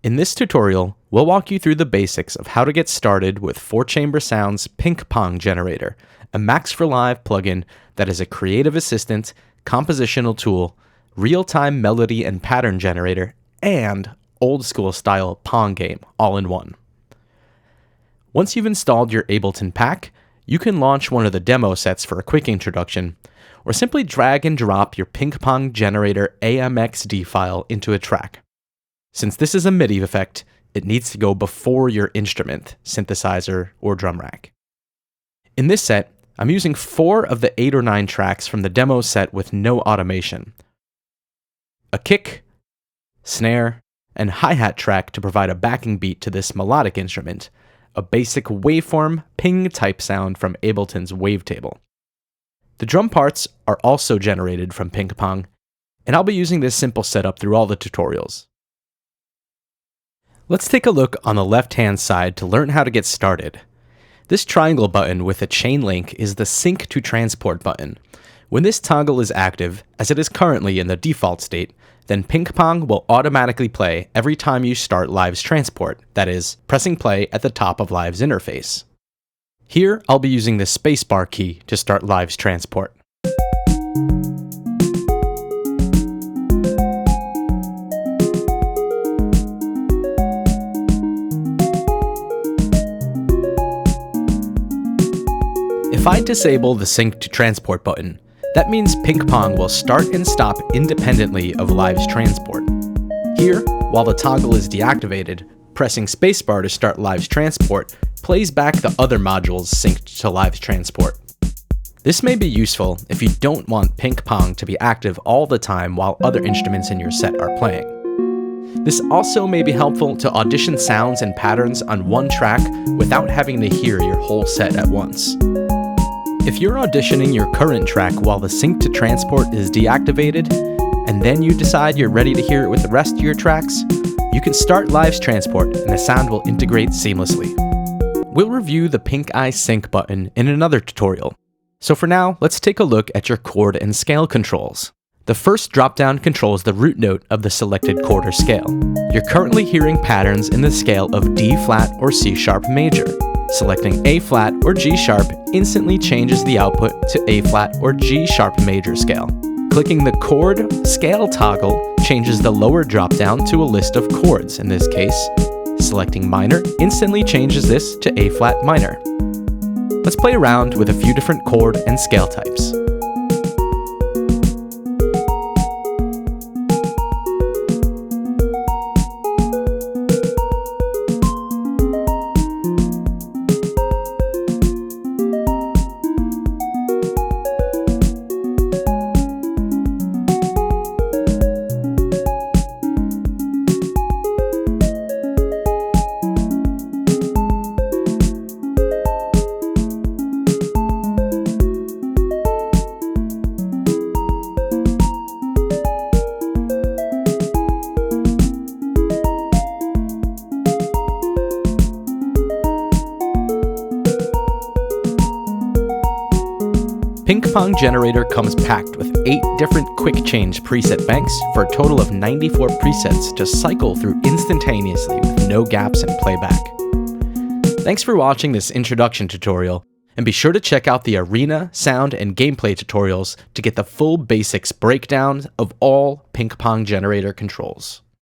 In this tutorial, we'll walk you through the basics of how to get started with 4-Chamber Sound's Pink Pong Generator, a Max for Live plugin that is a creative assistant, compositional tool, real-time melody and pattern generator, and old-school style Pong game all in one. Once you've installed your Ableton pack, you can launch one of the demo sets for a quick introduction, or simply drag and drop your Pink Pong Generator AMXD file into a track. Since this is a MIDI effect, it needs to go before your instrument, synthesizer, or drum rack. In this set, I'm using 4 of the 8 or 9 tracks from the demo set with no automation. A kick, snare, and hi-hat track to provide a backing beat to this melodic instrument, a basic waveform ping type sound from Ableton's wavetable. The drum parts are also generated from Pink Pong, and I'll be using this simple setup through all the tutorials. Let's take a look on the left-hand side to learn how to get started. This triangle button with a chain link is the Sync to Transport button. When this toggle is active, as it is currently in the default state, then Pink Pong will automatically play every time you start Live's transport, that is, pressing play at the top of Live's interface. Here, I'll be using the spacebar key to start Live's transport. If I disable the Sync to Transport button, that means Pink Pong will start and stop independently of Live's transport. Here, while the toggle is deactivated, pressing spacebar to start Live's transport plays back the other modules synced to Live's transport. This may be useful if you don't want Pink Pong to be active all the time while other instruments in your set are playing. This also may be helpful to audition sounds and patterns on one track without having to hear your whole set at once. If you're auditioning your current track while the Sync to Transport is deactivated, and then you decide you're ready to hear it with the rest of your tracks, you can start Live's transport and the sound will integrate seamlessly. We'll review the Pink Eye Sync button in another tutorial. So for now, let's take a look at your chord and scale controls. The first drop-down controls the root note of the selected chord or scale. You're currently hearing patterns in the scale of D flat or C sharp major. Selecting A flat or G sharp instantly changes the output to A flat or G sharp major scale. Clicking the chord scale toggle changes the lower drop-down to a list of chords in this case. Selecting minor instantly changes this to A flat minor. Let's play around with a few different chord and scale types. Pink Pong Generator comes packed with 8 different quick change preset banks for a total of 94 presets to cycle through instantaneously with no gaps in playback. Thanks for watching this introduction tutorial, and be sure to check out the arena, sound, and gameplay tutorials to get the full basics breakdown of all Pink Pong Generator controls.